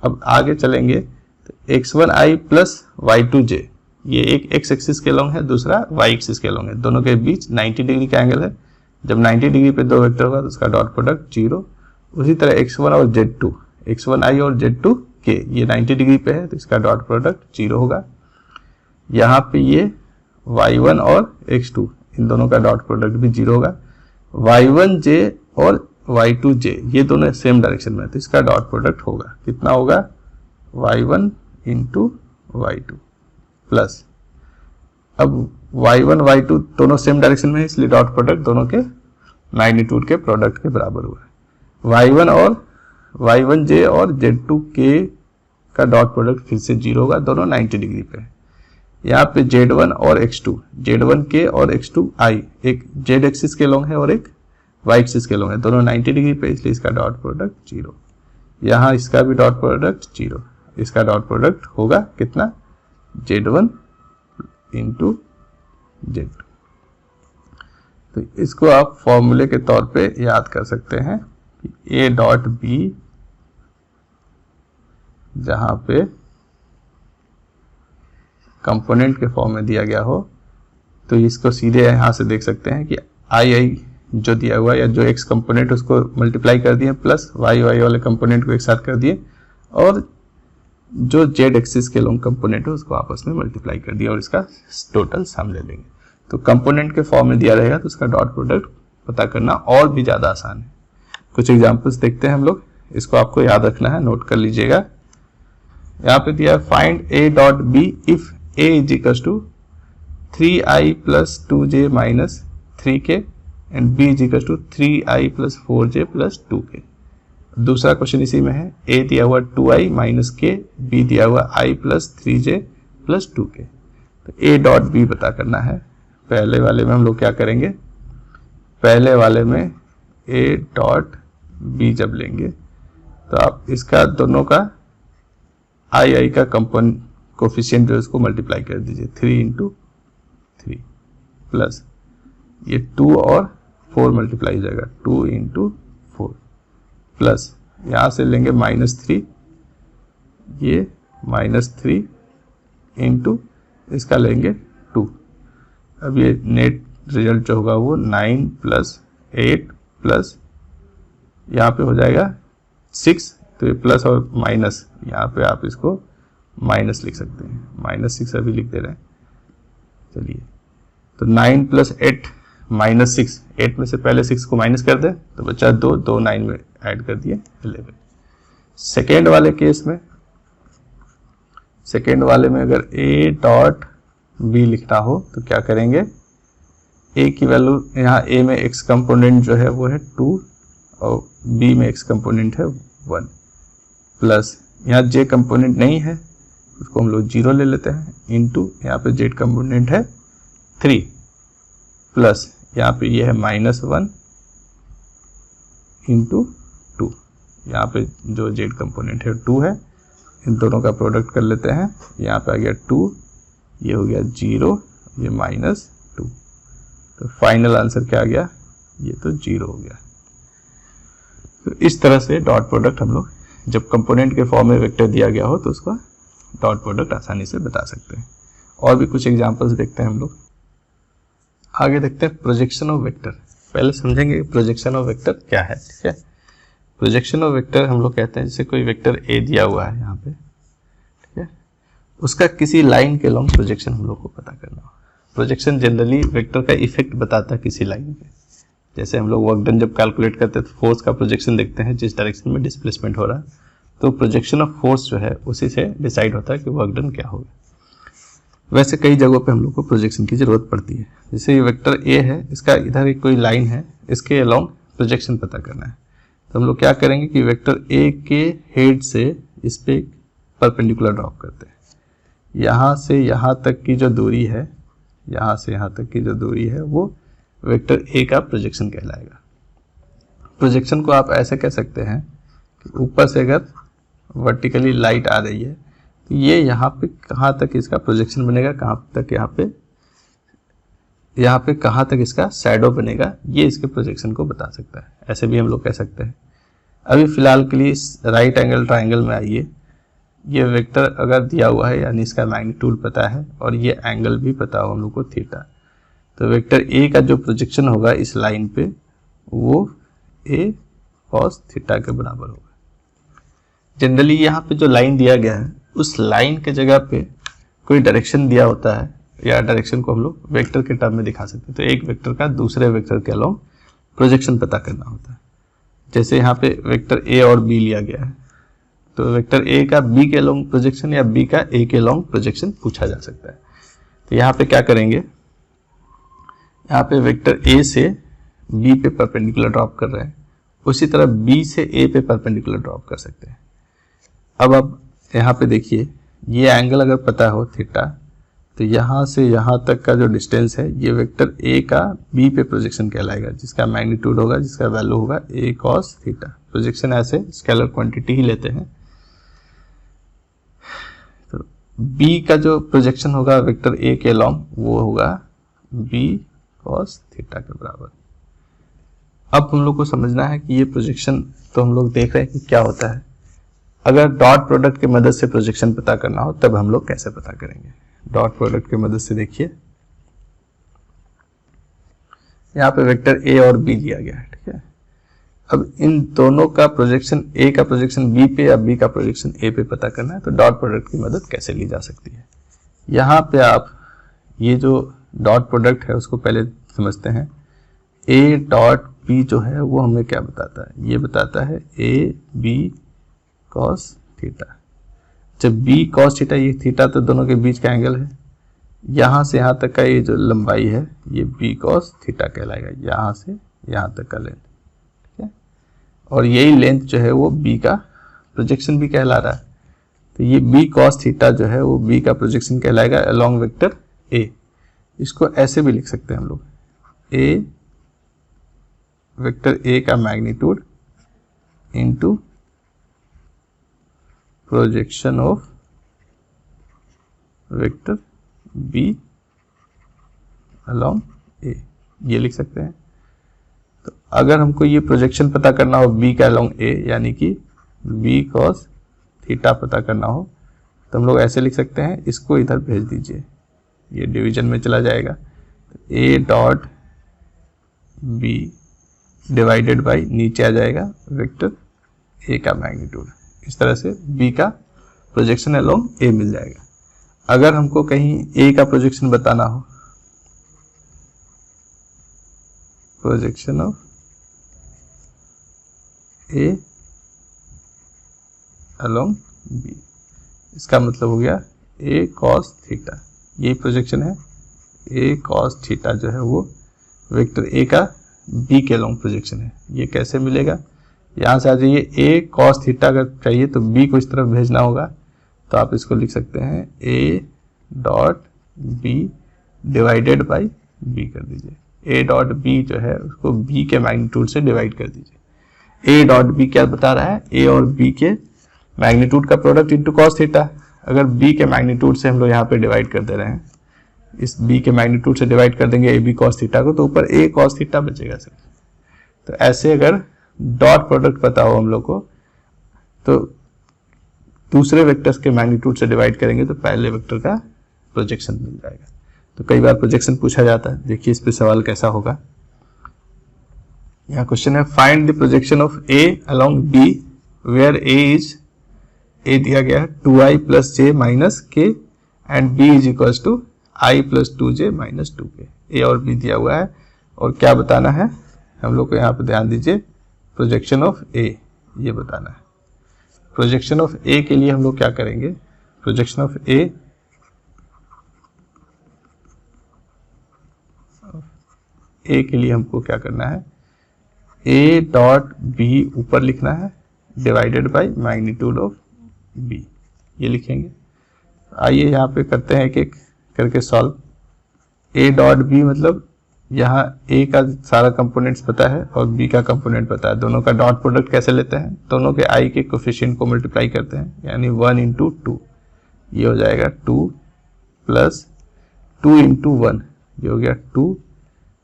अब आगे चलेंगे तो x1i प्लस y2j, ये एक x एक्सिस के लॉन्ग है, दूसरा y एक्सिस के लॉन्ग है, दोनों के बीच 90 डिग्री का एंगल है। जब 90 डिग्री पे दो वेक्टर होगा तो उसका डॉट प्रोडक्ट 0। उसी तरह x1 और z2, x1i और z2k ये 90 डिग्री पे है तो इसका डॉट प्रोडक्ट 0 होगा। यहाँ पे ये y1 और x2 इन दोनों का डॉट प्रोडक्ट भी 0 होगा। y1j और y2j ये दोनों सेम डायरेक्शन में है, तो इसका डॉट प्रोडक्ट होगा, कितना होगा, y1 इंटू y2 प्लस, अब y1 y2 दोनों सेम डायरेक्शन में है, इसलिए डॉट प्रोडक्ट दोनों के मैग्नीट्यूड के प्रोडक्ट के बराबर हुआ है। y1 और y1j और z2k का डॉट प्रोडक्ट फिर से 0 होगा, दोनों 90 डिग्री पे है। यहाँ पे z1 और x2, z1k और x2i, एक z एक्सिस के लॉन्ग है और एक y एक्सिस के लॉन्ग है, दोनों 90 डिग्री पे, इसलिए इसका डॉट प्रोडक्ट 0। यहाँ इसका भी डॉट प्रोडक्ट 0, इसका डॉट प्रोडक्ट होगा कितना, z1 इंटू z2। तो इसको आप फॉर्मूले के तौर पे याद कर सकते हैं कि a डॉट b जहां पे कंपोनेंट के फॉर्म में दिया गया हो, तो इसको सीधे यहां से देख सकते हैं कि आई जो दिया हुआ या जो x कंपोनेंट उसको मल्टीप्लाई कर दिए प्लस y वाले कंपोनेंट को एक साथ कर दिए, और जो z एक्सिस के लॉन्ग कंपोनेंट है उसको आपस में मल्टीप्लाई कर दिया और इसका टोटल सम ले लेंगे। तो कंपोनेंट के फॉर्म में दिया रहेगा तो उसका डॉट प्रोडक्ट पता करना और भी ज़्यादा आसान है। कुछ एग्जांपल्स देखते हैं हम लोग, इसको आपको याद रखना है, नोट कर लीजिएगा। यहाँ पे दिया है find a dot b if a is equals to 3i plus 2j minus 3k and b is equals to 3i plus 4j plus 2k। दूसरा क्वेश्चन इसी में है, a दिया हुआ 2i माइनस k, b दिया हुआ i plus 3j plus 2k। तो a dot b पता करना है। पहले वाले में हम लोग क्या करेंगे, पहले वाले में a डॉट b जब लेंगे तो आप इसका दोनों का आई का कंपोनेंट कोफिशिएंट जो है उसको मल्टीप्लाई कर दीजिए, 3 इंटू 3 प्लस ये 2 और 4 मल्टीप्लाई हो जाएगा, 2 इंटू 4 प्लस यहाँ से लेंगे -3, ये -3 इंटू इसका लेंगे 2। अब ये नेट रिजल्ट जो होगा वो 9 प्लस 8 प्लस यहाँ पे हो जाएगा 6, तो ये प्लस और माइनस, यहाँ पे आप इसको माइनस लिख सकते हैं, -6 अभी लिख दे रहे हैं। चलिए, तो 9 प्लस 8 माइनस 6, 8 में से पहले 6 को माइनस कर दें तो बचा 2, 2 9 में ऐड कर दिए 11। सेकेंड वाले केस में, सेकेंड वाले में अगर a डॉट b लिखना हो तो क्या करेंगे, a की वैल्यू यहाँ a में x कंपोनेंट जो है वो है 2 और b में x कंपोनेंट है 1 प्लस यहाँ j कंपोनेंट नहीं है उसको हम लोग 0 ले लेते हैं, इंटू यहाँ पे z कंपोनेंट है 3 प्लस यहाँ पे ये है -1 इंटू 2, यहाँ पे जो z कंपोनेंट है 2 है, इन दोनों का प्रोडक्ट कर लेते हैं, यहाँ पे आ गया 2, ये हो गया 0, ये -2, तो फाइनल आंसर क्या आ गया, ये तो 0 हो गया। तो इस तरह से डॉट प्रोडक्ट हम लोग जब कंपोनेंट के फॉर्म में वेक्टर दिया गया हो तो उसका डॉट प्रोडक्ट आसानी से बता सकते हैं। और भी कुछ एग्जांपल्स देखते हैं हम लोग। आगे देखते हैं प्रोजेक्शन ऑफ वेक्टर। पहले समझेंगे प्रोजेक्शन ऑफ वेक्टर क्या है, ठीक है। प्रोजेक्शन ऑफ वेक्टर हम लोग कहते हैं जैसे कोई वेक्टर ए दिया हुआ है यहाँ पे, ठीक है, उसका किसी लाइन के लॉन्ग प्रोजेक्शन हम लोग को पता करना हो। प्रोजेक्शन जनरली वेक्टर का इफेक्ट बताता है किसी लाइन पे। जैसे हम लोग वर्क डन जब कैलकुलेट करते हैं तो फोर्स का प्रोजेक्शन देखते हैं, जिस डायरेक्शन में डिस्प्लेसमेंट हो रहा है, तो प्रोजेक्शन ऑफ फोर्स जो है उसी से डिसाइड होता है कि वर्क डन क्या होगा। वैसे कई जगहों पे हम लोग को प्रोजेक्शन की जरूरत पड़ती है। जैसे ये वेक्टर ए है, इसका इधर एक कोई लाइन है, इसके अलोंग प्रोजेक्शन पता करना है, तो हम लोग क्या करेंगे कि वेक्टर ए के हेड से इस पे एक परपेंडिकुलर ड्रॉप करते हैं। यहाँ से यहाँ तक की जो दूरी है, यहाँ से यहाँ तक की जो दूरी है वो वेक्टर ए का प्रोजेक्शन कहलाएगा। प्रोजेक्शन को आप ऐसे कह सकते हैं कि ऊपर से अगर वर्टिकली लाइट आ रही है तो ये यहाँ पे कहाँ तक इसका प्रोजेक्शन बनेगा, कहाँ तक यहाँ पे कहाँ तक इसका शैडो बनेगा, ये इसके प्रोजेक्शन को बता सकता है। ऐसे भी हम लोग कह सकते हैं। अभी फिलहाल के लिए इस राइट एंगल ट्राइंगल में आइए, ये वेक्टर अगर दिया हुआ है यानी इसका मैग्नीट्यूड पता है और ये एंगल भी पता हो हम लोग को थीटा, तो वेक्टर ए का जो प्रोजेक्शन होगा इस लाइन पे वो ए कॉस थीटा के बराबर होगा। जनरली यहाँ पे जो लाइन दिया गया है उस लाइन के जगह पे कोई डायरेक्शन दिया होता है, या डायरेक्शन को हम लोग वेक्टर के टर्म में दिखा सकते हैं। तो एक वेक्टर का दूसरे वेक्टर के अलोंग प्रोजेक्शन पता करना होता है। जैसे यहाँ पे वेक्टर ए और बी लिया गया है, तो वेक्टर ए का बी के लॉन्ग प्रोजेक्शन या बी का ए के लॉन्ग प्रोजेक्शन पूछा जा सकता है। तो यहाँ पे क्या करेंगे, यहाँ पे वेक्टर ए से बी पे परपेंडिकुलर ड्रॉप कर रहे हैं, उसी तरह बी से ए पे परपेंडिकुलर ड्रॉप कर सकते हैं। अब यहाँ पे देखिए, ये एंगल अगर पता हो थीटा, तो यहाँ से यहाँ तक का जो डिस्टेंस है ये वेक्टर ए का बी पे प्रोजेक्शन कहलाएगा, जिसका मैग्नीट्यूड होगा, जिसका वैल्यू होगा ए कॉस थीटा। प्रोजेक्शन ऐसे स्केलर क्वांटिटी ही लेते हैं। तो बी का जो प्रोजेक्शन होगा वेक्टर ए के लॉन्ग, वो होगा बी कॉस थीटा के बराबर। अब हम लोग को समझना है कि ये प्रोजेक्शन तो हम लोग देख रहे हैं कि क्या होता है। अगर डॉट प्रोडक्ट की मदद से प्रोजेक्शन पता करना हो तब हम लोग कैसे पता करेंगे। डॉट प्रोडक्ट की मदद से देखिए, यहाँ पे वेक्टर ए और बी लिया गया है, ठीक है। अब इन दोनों का प्रोजेक्शन, ए का प्रोजेक्शन बी पे या बी का प्रोजेक्शन ए पे पता करना है, तो डॉट प्रोडक्ट की मदद कैसे ली जा सकती है। यहाँ पे आप ये जो डॉट प्रोडक्ट है उसको पहले समझते हैं। ए डॉट बी जो है वो हमें क्या बताता है, ये बताता है ए बी कॉस थीटा। जब बी कॉस थीटा, ये थीटा तो दोनों के बीच का एंगल है, यहाँ से यहाँ तक का ये जो लंबाई है ये बी कॉस थीटा कहलाएगा, यहाँ से यहाँ तक का लेंथ, ठीक है। और यही लेंथ जो है वो बी का प्रोजेक्शन भी कहला रहा है। तो ये बी कॉस थीटा जो है वो बी का प्रोजेक्शन कहलाएगा अलोंग वेक्टर ए। इसको ऐसे भी लिख सकते हैं हम लोग, ए वेक्टर ए का magnitude into projection of vector B along A, ये लिख सकते हैं। तो अगर हमको ये प्रोजेक्शन पता करना हो बी का अलोंग ए, यानी कि बी कॉस थीटा पता करना हो, तो हम लोग ऐसे लिख सकते हैं, इसको इधर भेज दीजिए, ये डिवीजन में चला जाएगा। A dot B divided by नीचे आ जाएगा वेक्टर ए का मैग्नीट्यूड। इस तरह से बी का प्रोजेक्शन अलोंग ए मिल जाएगा। अगर हमको कहीं ए का प्रोजेक्शन बताना हो, projection of A along B, इसका मतलब हो गया ए कॉस थीटा, यही प्रोजेक्शन है। ए कॉस थीटा जो है वो वेक्टर ए का बी के लॉन्ग प्रोजेक्शन है। ये कैसे मिलेगा, यहाँ से आ जाइए, ए कॉस थीटा अगर चाहिए तो बी को इस तरफ भेजना होगा, तो आप इसको लिख सकते हैं A dot B divided by B कर दीजिए। ए डॉट बी जो है उसको बी के मैग्नीट्यूड से डिवाइड कर दीजिए। ए डॉट बी क्या बता रहा है, ए और बी के मैग्नीट्यूड का प्रोडक्ट इंटू कॉस थीटा। अगर बी के मैग्नीट्यूड से हम लोग यहाँ पे डिवाइड कर दे रहे हैं, इस बी के मैग्नीट्यूड से डिवाइड कर देंगे ए बी कॉस थीटा को, तो ऊपर ए कॉस थीटा बचेगा सर। तो ऐसे अगर डॉट प्रोडक्ट पता हो हम लोग को, तो दूसरे वेक्टर्स के मैग्नीट्यूड से डिवाइड करेंगे तो पहले वेक्टर का प्रोजेक्शन मिल जाएगा। तो कई बार प्रोजेक्शन पूछा जाता है, देखिए इस पे सवाल कैसा होगा। यहाँ क्वेश्चन है, find the projection of A along B where A दिया गया है 2i plus J minus K and B is equal to i plus 2j minus 2k। A और बी दिया हुआ है और क्या बताना है हम लोग को, यहाँ पे ध्यान दीजिए, प्रोजेक्शन ऑफ ए ये बताना है। प्रोजेक्शन ऑफ ए के लिए हम लोग क्या करेंगे, प्रोजेक्शन ऑफ ए के लिए हमको क्या करना है, ए डॉट बी ऊपर लिखना है divided by magnitude of B, ये लिखेंगे। आइए यहाँ पे करते हैं एक एक करके सॉल्व। ए डॉट बी मतलब यहाँ ए का सारा कंपोनेंट्स पता है और बी का कंपोनेंट पता है, दोनों का डॉट प्रोडक्ट कैसे लेते हैं, दोनों के आई के कोफिशिएंट को मल्टीप्लाई करते हैं, यानी 1 इंटू 2, ये हो जाएगा 2 प्लस 2 इंटू 1, ये हो गया 2,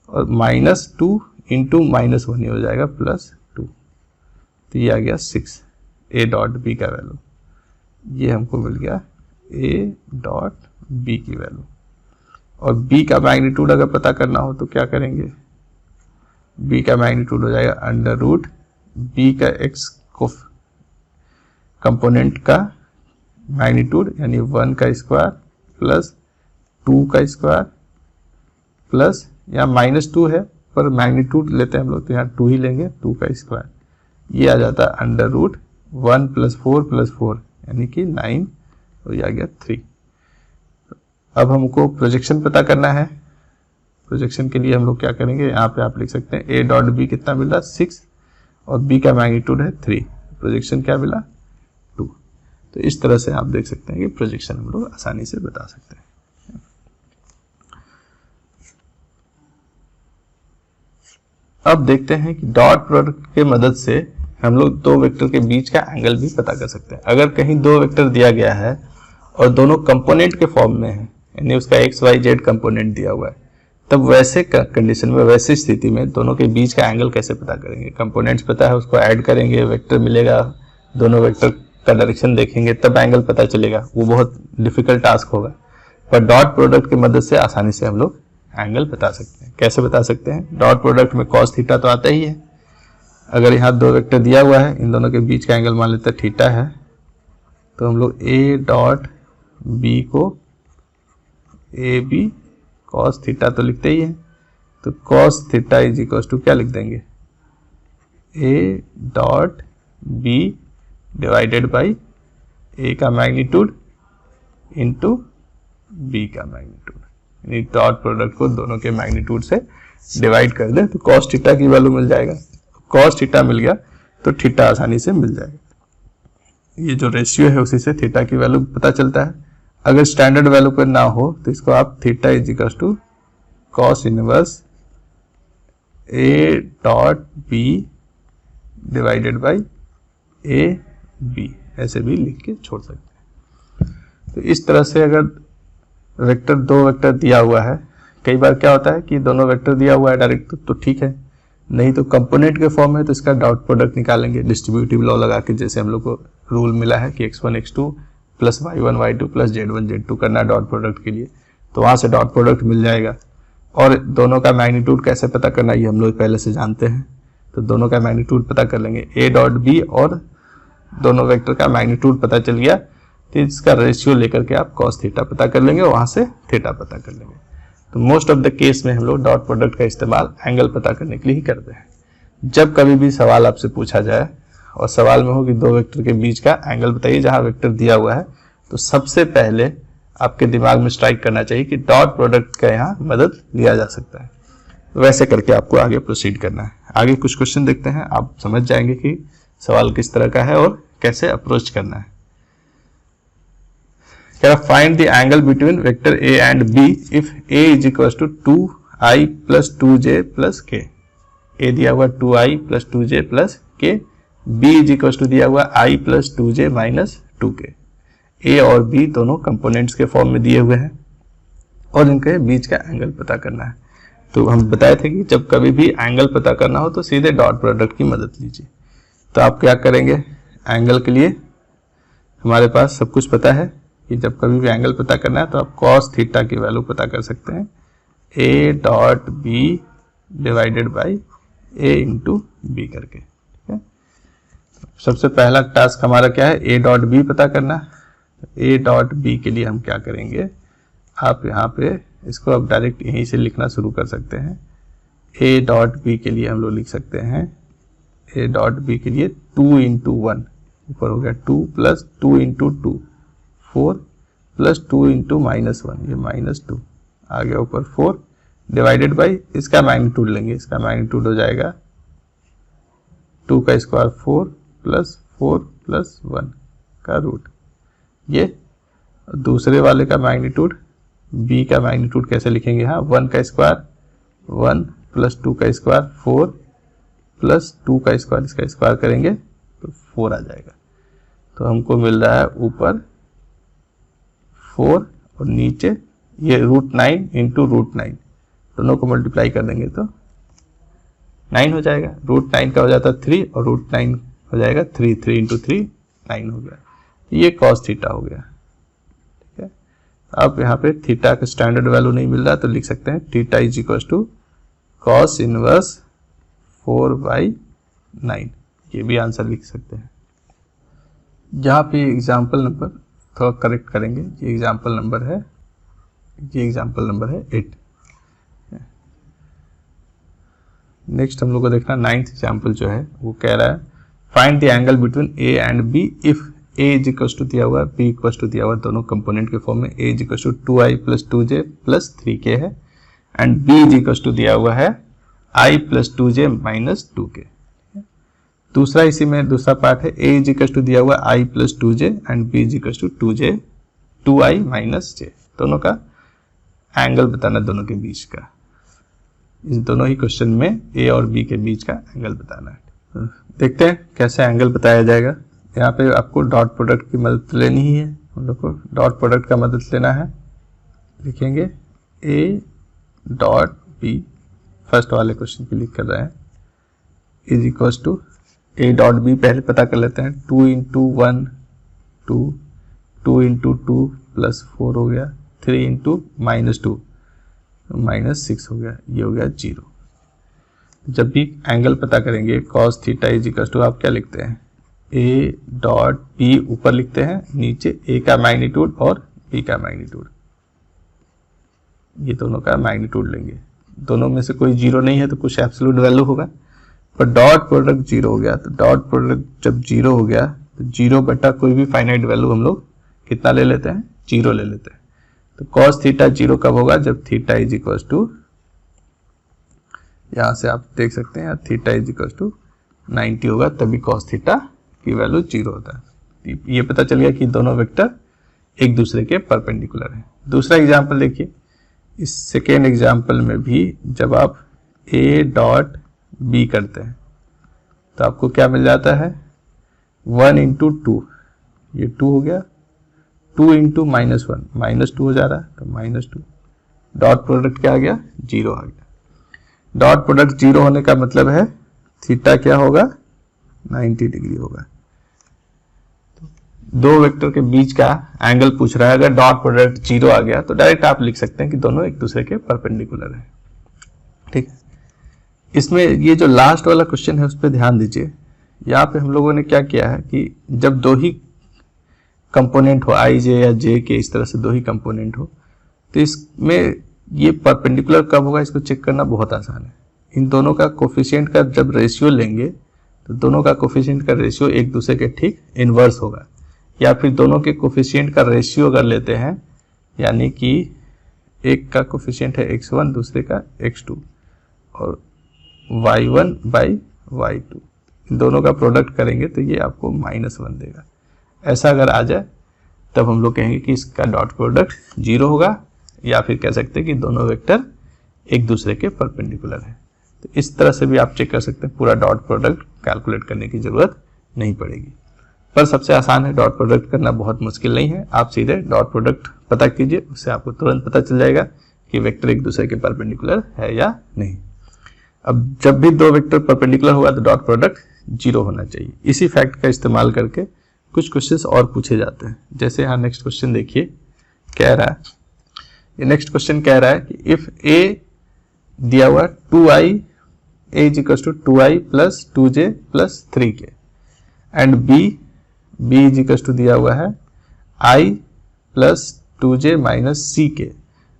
और माइनस 2 इंटू माइनस 1, ये हो जाएगा प्लस 2, तो ये आ गया 6 ए डॉट बी का वैल्यू। ये हमको मिल गया ए डॉट बी की वैल्यू। और बी का मैग्नीट्यूड अगर पता करना हो तो क्या करेंगे, बी का मैग्नीट्यूड हो जाएगा अंडर रूट बी का एक्स को कंपोनेंट का मैग्नीट्यूड, यानी 1 का स्क्वायर प्लस 2 का स्क्वायर प्लस यहाँ -2 है ऊपर मैग्नीट्यूड लेते हैं हम लोग, तो यहाँ 2 ही लेंगे, 2 का स्क्वायर, ये आ जाता है अंडर रूट 1 + 4 + 4 यानी कि 9, और ये आ गया 3। अब हमको प्रोजेक्शन पता करना है। प्रोजेक्शन के लिए हम लोग क्या करेंगे, यहाँ पे आप लिख सकते हैं ए डॉट बी कितना मिल रहा है 6, और बी का मैग्नीट्यूड है 3, प्रोजेक्शन क्या मिला 2। तो इस तरह से आप देख सकते हैं कि प्रोजेक्शन हम लोग आसानी से बता सकते हैं। अब देखते हैं कि डॉट प्रोडक्ट के मदद से हम लोग दो वेक्टर के बीच का एंगल भी पता कर सकते हैं। अगर कहीं दो वेक्टर दिया गया है और दोनों कंपोनेंट के फॉर्म में है, यानी उसका एक्स वाई जेड कंपोनेंट दिया हुआ है, तब वैसे कंडीशन में, वैसी स्थिति में दोनों के बीच का एंगल कैसे पता करेंगे। कंपोनेंट्स पता है, उसको ऐड करेंगे, वेक्टर मिलेगा, दोनों वेक्टर का डायरेक्शन देखेंगे, तब एंगल पता चलेगा। वो बहुत डिफिकल्ट टास्क होगा, पर डॉट प्रोडक्ट की मदद से आसानी से हम लोग एंगल बता सकते हैं। कैसे बता सकते हैं, डॉट प्रोडक्ट में कॉस थीटा तो आता ही है। अगर यहाँ दो वेक्टर दिया हुआ है, इन दोनों के बीच का एंगल मान लेते हैं थीटा है, तो हम लोग ए डॉट बी को ए बी कॉस थीटा तो लिखते ही है, तो cos theta is equal to क्या लिख देंगे, A dot B divided by A का मैग्नीट्यूड इंटू बी का मैग्नीट्यूड, यानी डॉट प्रोडक्ट को दोनों के मैग्नीट्यूड से डिवाइड कर दें तो कॉस थीटा की वैल्यू मिल जाएगा। कॉस थीटा मिल गया तो थीटा आसानी से मिल जाएगा। ये जो रेशियो है उसी से थीटा की वैल्यू पता चलता है। अगर स्टैंडर्ड वैल्यू पर ना हो तो इसको आप theta is equal to cos inverse A dot B divided by A B ऐसे भी लिख के छोड़ सकते हैं। तो इस तरह से अगर वेक्टर, दो वेक्टर दिया हुआ है, कई बार क्या होता है कि दोनों वेक्टर दिया हुआ है डायरेक्ट तो ठीक है, नहीं तो कंपोनेंट के फॉर्म में तो इसका डॉट प्रोडक्ट निकालेंगे डिस्ट्रीब्यूटिव लॉ लगा के। जैसे हम लोग को रूल मिला है कि x1 x2 plus y1 y2 plus z1 z2 करना है डॉट प्रोडक्ट के लिए, तो वहां से डॉट प्रोडक्ट मिल जाएगा। और दोनों का मैग्नीट्यूड कैसे पता करना ये हम लोग पहले से जानते हैं, तो दोनों का मैग्नीट्यूड पता कर लेंगे। ए डॉट बी और दोनों वेक्टर का मैग्नीट्यूड पता चल गया तो इसका रेशियो लेकर के आप कॉस थीटा पता कर लेंगे और वहां से थीटा पता कर लेंगे। तो मोस्ट ऑफ द केस में हम लोग डॉट प्रोडक्ट का इस्तेमाल एंगल पता करने के लिए ही करते हैं। जब कभी भी सवाल आपसे पूछा जाए और सवाल में हो कि दो वेक्टर के बीच का एंगल बताइए जहां वेक्टर दिया हुआ है, तो सबसे पहले आपके दिमाग में स्ट्राइक करना चाहिए कि डॉट प्रोडक्ट का यहाँ मदद लिया जा सकता है। वैसे करके आपको आगे प्रोसीड करना है। आगे कुछ क्वेश्चन देखते हैं, आप समझ जाएंगे कि सवाल किस तरह का है और कैसे अप्रोच करना है। Find the angle between vector A and B if A is equals to 2i plus 2j plus k। A दिया हुआ 2i plus 2j plus k, B is equals to दिया हुआ i plus 2j minus 2k। A और B दोनों components के form में दिए हुए हैं और इनके बीच का एंगल पता करना है। तो हम बताए थे कि जब कभी भी एंगल पता करना हो तो सीधे डॉट प्रोडक्ट की मदद लीजिए। तो आप क्या करेंगे, एंगल के लिए हमारे पास सब कुछ पता है कि जब कभी भी एंगल पता करना है तो आप कॉस थीटा की वैल्यू पता कर सकते हैं, A dot B divided by A into B करके। ठीक है, सबसे पहला टास्क हमारा क्या है, ए डॉट बी पता करना। ए डॉट बी के लिए हम क्या करेंगे, आप यहाँ पे इसको अब डायरेक्ट यहीं से लिखना शुरू कर सकते हैं। ए डॉट बी के लिए हम लोग लिख सकते हैं, ए डॉट बी के लिए 2 इंटू 1, ऊपर हो गया 2 plus 2 into 2 4 plus 2 into minus 1, ये माइनस 2 आ गया ऊपर 4 डिवाइडेड बाई इसका मैग्नीट्यूड लेंगे, इसका मैग्नीट्यूड हो जाएगा 2 का स्क्वायर 4 प्लस 1 का रूट। ये दूसरे वाले का मैग्नीट्यूड, b का मैग्नीट्यूड कैसे लिखेंगे, यहाँ 1 का स्क्वायर 1 प्लस 2 का स्क्वायर 4 प्लस 2 का स्क्वायर, इसका स्क्वायर करेंगे तो 4 आ जाएगा। तो हमको मिल रहा है ऊपर 4 और नीचे ये √9 इंटू √9, दोनों को मल्टीप्लाई कर देंगे तो 9 हो जाएगा। √9 का हो जाता है 3 और √9 हो जाएगा 3 इंटू 3 9 हो गया। ये कॉस थीटा हो गया। ठीक है, अब यहाँ पे थीटा का स्टैंडर्ड वैल्यू नहीं मिल रहा तो लिख सकते हैं theta is equal to cos inverse 4/9। ये भी आंसर लिख सकते हैं। जहाँ पे एग्जाम्पल नंबर थोड़ा करेक्ट करेंगे, ये एग्जाम्पल नंबर है 8। नेक्स्ट हम लोग को देखना 9th एग्जाम्पल जो है वो कह रहा है find the angle between A and B if A is equal to दिया हुआ बी इक्वल टू दिया हुआ, दोनों कंपोनेंट के फॉर्म में A is equal to 2i plus 2j plus 3k है and B is equal to दिया हुआ है i plus 2j minus 2k। दूसरा इसी में दूसरा पार्ट है a इज इक्वल टू दिया हुआ i plus 2j and b is equal to 2i minus j। दोनों का एंगल बताना, दोनों के बीच का, इस दोनों ही क्वेश्चन में a और b के बीच का एंगल बताना है। देखते हैं कैसे एंगल बताया जाएगा। यहाँ पे आपको डॉट प्रोडक्ट की मदद लेनी ही है, हम लोग को डॉट प्रोडक्ट का मदद लेना है। लिखेंगे a डॉट b, फर्स्ट वाले क्वेश्चन पे लिख कर रहे हैं, is equal to a dot b पहले पता कर लेते हैं। 2 इंटू 1 2, 2 इंटू 2 प्लस 4 हो गया, 3 इंटू माइनस 2 माइनस 6 हो गया, ये हो गया 0। जब भी एंगल पता करेंगे cos theta is equal to आप क्या लिखते हैं, a डॉट b ऊपर लिखते हैं, नीचे a का मैग्नीट्यूड और b का मैग्नीट्यूड, ये दोनों का मैग्नीट्यूड लेंगे। दोनों में से कोई 0 नहीं है तो कुछ एब्सोल्यूट वैल्यू होगा, पर डॉट प्रोडक्ट 0 हो गया। तो डॉट प्रोडक्ट जब 0 हो गया तो 0 बटा कोई भी फाइनाइट वैल्यू हम लोग कितना ले लेते हैं, 0 ले लेते हैं। तो cos थीटा 0 कब होगा, जब थीटा इज इक्वल टू, यहां से आप देख सकते हैं थीटा इज इक्वल टू 90 होगा, तभी cos थीटा की वैल्यू 0 होता है। ये पता चल गया कि दोनों वेक्टर एक दूसरे के परपेंडिकुलर हैं। दूसरा एग्जांपल देखिए, इस सेकेंड एग्जांपल में भी जब आप a डॉट b करते हैं तो आपको क्या मिल जाता है, 1 इंटू 2, ये 2 हो गया, 2 इंटू माइनस 1 माइनस 2 हो जा रहा है, तो माइनस 2। डॉट प्रोडक्ट क्या आ गया, 0 आ गया। डॉट प्रोडक्ट 0 होने का मतलब है थीटा क्या होगा, 90 डिग्री होगा। तो दो वेक्टर के बीच का एंगल पूछ रहा है, अगर डॉट प्रोडक्ट 0 आ गया तो डायरेक्ट आप लिख सकते हैं कि दोनों एक दूसरे के परपेंडिकुलर है। ठीक है, इसमें ये जो लास्ट वाला क्वेश्चन है उस पर ध्यान दीजिए। यहाँ पे हम लोगों ने क्या किया है कि जब दो ही कंपोनेंट हो, i j या j के, इस तरह से दो ही कंपोनेंट हो, तो इसमें ये परपेंडिकुलर कब होगा इसको चेक करना बहुत आसान है। इन दोनों का कोफिशिएंट का जब रेशियो लेंगे तो दोनों का कोफिशिएंट का रेशियो एक दूसरे के ठीक इनवर्स होगा, या फिर दोनों के कोफिशिएंट का रेशियो अगर लेते हैं, यानी कि एक का कोफिशिएंट है x1 दूसरे का x2 और y1 बाई y2, इन दोनों का प्रोडक्ट करेंगे तो ये आपको -1 देगा। ऐसा अगर आ जाए तब हम लोग कहेंगे कि इसका डॉट प्रोडक्ट 0 होगा, या फिर कह सकते हैं कि दोनों वेक्टर एक दूसरे के परपेंडिकुलर है। तो इस तरह से भी आप चेक कर सकते हैं, पूरा डॉट प्रोडक्ट कैलकुलेट करने की जरूरत नहीं पड़ेगी। पर सबसे आसान है, डॉट प्रोडक्ट करना बहुत मुश्किल नहीं है। आप सीधे डॉट प्रोडक्ट पता कीजिए, उससे आपको तुरंत पता चल जाएगा कि वेक्टर एक दूसरे के परपेंडिकुलर है या नहीं। अब जब भी दो वेक्टर परपेंडिकुलर होगा तो डॉट प्रोडक्ट 0 होना चाहिए। इसी फैक्ट का इस्तेमाल करके कुछ क्वेश्चंस और पूछे जाते हैं। जैसे यहाँ नेक्स्ट क्वेश्चन देखिए, कह रहा है, ये नेक्स्ट क्वेश्चन कह रहा है कि इफ a दिया हुआ 2i, a is equal to 2i plus 2j plus 3k and b is equal to दिया हुआ है i plus 2j minus ck,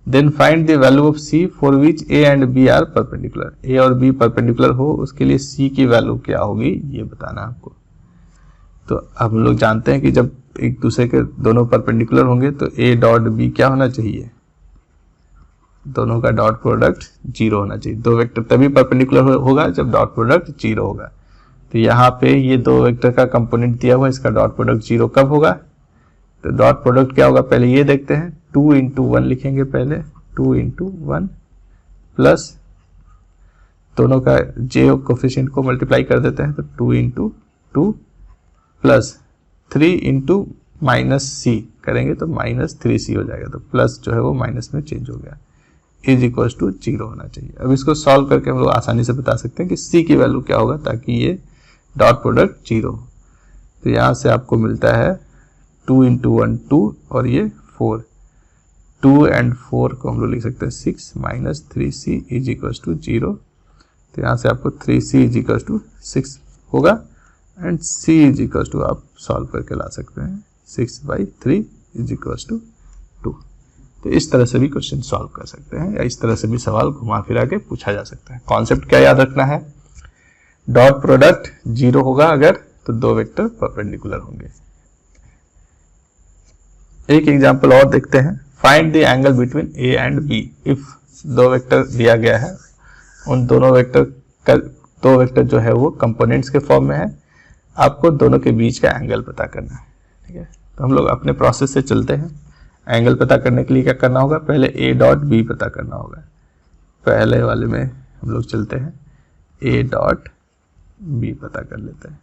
then find the value of c for which a and b are perpendicular. a और b perpendicular हो उसके लिए c की value क्या होगी ये बताना आपको। तो हम लोग जानते हैं कि जब एक दूसरे के दोनों परपेंडिकुलर होंगे तो a डॉट b क्या होना चाहिए, दोनों का डॉट प्रोडक्ट 0 होना चाहिए। दो वेक्टर तभी परपेंडिकुलर होगा जब डॉट प्रोडक्ट 0 होगा। तो यहाँ पे ये दो वेक्टर का कंपोनेंट दिया हुआ है, इसका डॉट प्रोडक्ट 0 कब होगा, तो डॉट प्रोडक्ट क्या होगा पहले ये देखते हैं। 2 इंटू 1 लिखेंगे पहले, 2 इंटू 1 प्लस दोनों का j कोफिशिएंट को मल्टीप्लाई कर देते हैं, तो 2 into 2 plus 3 into minus c करेंगे तो माइनस 3c हो जाएगा। तो प्लस जो है वो माइनस में चेंज हो गया, इज इक्वल टू 0 होना चाहिए। अब इसको सॉल्व करके हम लोग आसानी से बता सकते हैं कि c की वैल्यू क्या होगा ताकि ये डॉट प्रोडक्ट 0 हो। तो यहाँ से आपको मिलता है 2 इंटू 1 2 और ये 4, 2 एंड 4 को हम लोग लिख सकते हैं 6 minus 3c is equal to 0। तो यहाँ से आपको 3c इज इक्वल टू 6 होगा and c is equal to आप सॉल्व करके ला सकते हैं 6/3 इज इक्वल टू 2। तो तो इस तरह से भी क्वेश्चन सॉल्व कर सकते हैं, या इस तरह से भी सवाल घुमा फिरा के पूछा जा सकता है। कॉन्सेप्ट क्या याद रखना है, डॉट प्रोडक्ट 0 होगा अगर तो दो वेक्टर परपेंडिकुलर होंगे। एक एग्जांपल और देखते हैं, find the angle between A and B. If दो वेक्टर दिया गया है, उन दोनों वेक्टर का दो वेक्टर जो है वो कंपोनेंट्स के फॉर्म में है, आपको दोनों के बीच का एंगल पता करना है। ठीक है, तो हम लोग अपने प्रोसेस से चलते हैं। एंगल पता करने के लिए क्या करना होगा, पहले ए डॉट बी पता करना होगा। पहले वाले में हम लोग चलते हैं, ए डॉट बी पता कर लेते हैं।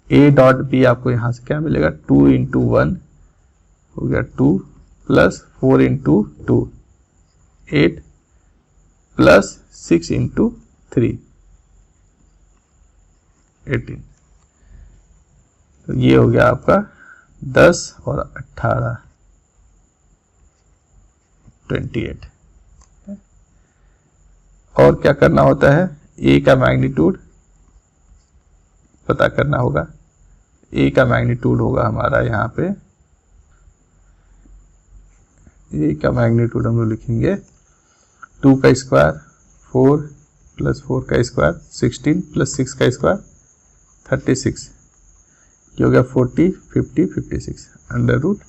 ए डॉट बी आपको यहां से क्या मिलेगा, 2 इंटू 1 हो गया 2 प्लस 4 इंटू 2 8 प्लस 6 इंटू 3 18। तो ये हो गया आपका 10 और 18 28। और क्या करना होता है, ए का मैग्नीट्यूड पता करना होगा। ए का मैग्नीट्यूड होगा हमारा यहाँ पे, ए का मैग्नीट्यूड हम लोग लिखेंगे 2 का स्क्वायर 4 प्लस 4 का स्क्वायर 16 प्लस 6 का स्क्वायर 36। ये हो गया 40 50 56 अंडर रूट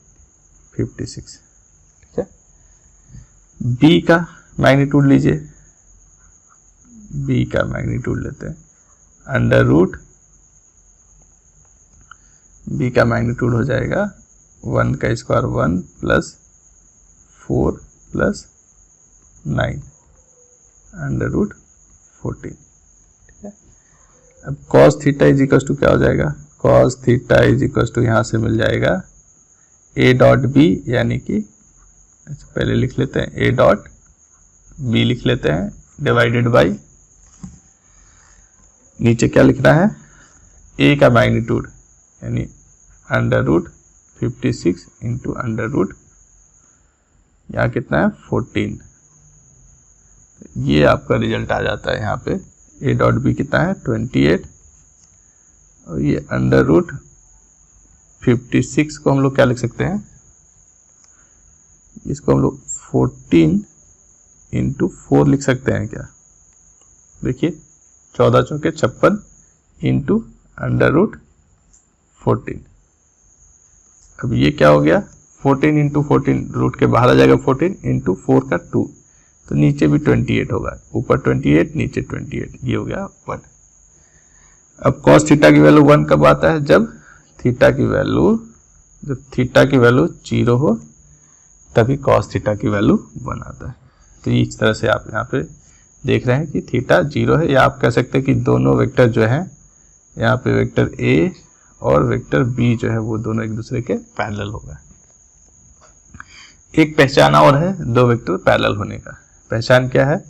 56। ठीक है, बी का मैग्नीट्यूड लीजिए, बी का मैग्नीट्यूड लेते हैं अंडर रूट, बी का मैग्नीट्यूड हो जाएगा 1 का square 1 plus 4 plus 9 under root 14। ठीक है, अब cos theta is equal to क्या हो जाएगा, cos theta is equal to यहाँ से मिल जाएगा a डॉट बी, यानी कि पहले लिख लेते हैं a डॉट बी लिख लेते हैं, डिवाइडेड बाई नीचे क्या लिखना है, a का मैग्नीट्यूड यानी under root 56 into under root यहाँ कितना है 14। ये आपका रिजल्ट आ जाता है यहाँ पे, a डॉट बी कितना है 28, और ये अंडर रूट 56 को हम लोग क्या लिख सकते हैं, इसको हम लोग 14 इंटू 4 लिख सकते हैं क्या, देखिए 14 चौके 56 इंटू अंडर रूट 14। अब ये क्या हो गया 14 इंटू 14, रूट के बाहर आ जाएगा 14 इंटू 4 का 2, तो नीचे भी 28 होगा, ऊपर 28 नीचे 28, ये हो गया 1। अब cos थीटा की वैल्यू 1 कब आता है, जब थीटा की वैल्यू 0 हो तभी cos थीटा की वैल्यू 1 आता है। तो इस तरह से आप यहाँ पे देख रहे हैं कि थीटा 0 है, या आप कह सकते हैं कि दोनों वेक्टर जो है यहाँ पे वेक्टर a और वेक्टर b जो है वो दोनों एक दूसरे के पैरेलल होगा। एक पहचान और है दो वेक्टर पैरेलल होने का, पहचान क्या है,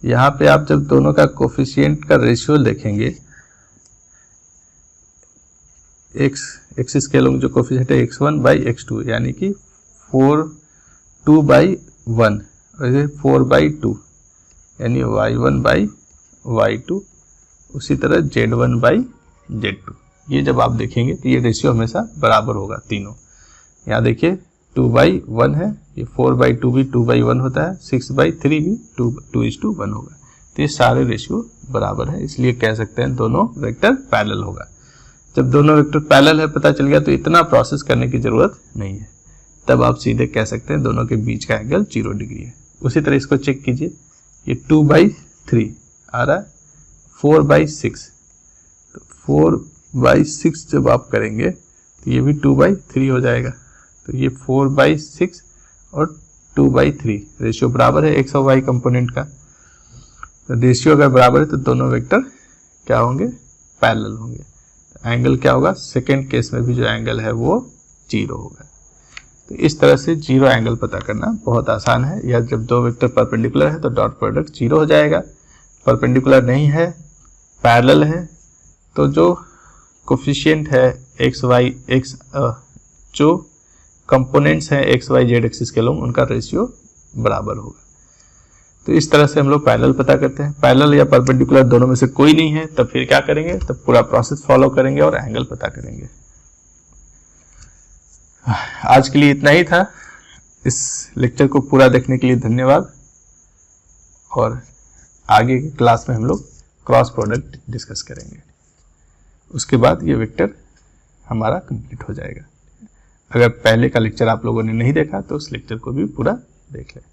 यहाँ पे आप जब दोनों का कोफिशिएंट का रेशियो देखेंगे, एक्सिस के लोग जो कोफिशिएंट है x1 बाई x2, यानी कि 2 बाई 1, और 4 बाई 2 यानी y1 बाई y2, उसी तरह z1 बाई z2। ये जब आप देखेंगे तो ये रेशियो हमेशा बराबर होगा तीनों। यहाँ देखिए 2 बाई 1 है, ये 4 बाई 2 भी 2 बाई 1 होता है, 6 बाई 3 भी 2:1 होगा। तो ये सारे रेशियो बराबर है, इसलिए कह सकते हैं दोनों वेक्टर पैरेलल होगा। जब दोनों वेक्टर पैरेलल है पता चल गया तो इतना प्रोसेस करने की जरूरत नहीं है, तब आप सीधे कह सकते हैं दोनों के बीच का एंगल 0 डिग्री है। उसी तरह इसको चेक कीजिए, ये 2 बाई 3 आ रहा है 4 बाई 6, तो 4 बाई 6 जब आप करेंगे तो ये भी 2 बाई 3 हो जाएगा, तो ये 4 बाई 6 और 2 बाई 3 रेशियो बराबर है एक्स और वाई कंपोनेंट का। तो रेशियो अगर बराबर है तो दोनों वेक्टर क्या होंगे, पैरेलल होंगे। एंगल क्या होगा, सेकेंड केस में भी जो एंगल है वो 0 होगा। तो इस तरह से 0 एंगल पता करना बहुत आसान है, या जब दो वेक्टर परपेंडिकुलर है तो डॉट प्रोडक्ट 0 हो जाएगा। परपेंडिकुलर नहीं है, पैरेलल है, तो जो कोफिशिएंट है एक्स वाई एक्स, जो कंपोनेंट्स हैं एक्स वाई जेड एक्सिस के लोग, उनका रेशियो बराबर होगा। तो इस तरह से हम लोग पैरेलल पता करते हैं। पैरेलल या परपेंडिकुलर दोनों में से कोई नहीं है तब फिर क्या करेंगे, तब पूरा प्रोसेस फॉलो करेंगे और एंगल पता करेंगे। आज के लिए इतना ही था। इस लेक्चर को पूरा देखने के लिए धन्यवाद, और आगे की क्लास में हम लोग क्रॉस प्रोडक्ट डिस्कस करेंगे। उसके बाद ये वेक्टर हमारा कंप्लीट हो जाएगा। अगर पहले का लेक्चर आप लोगों ने नहीं देखा तो उस लेक्चर को भी पूरा देख लें।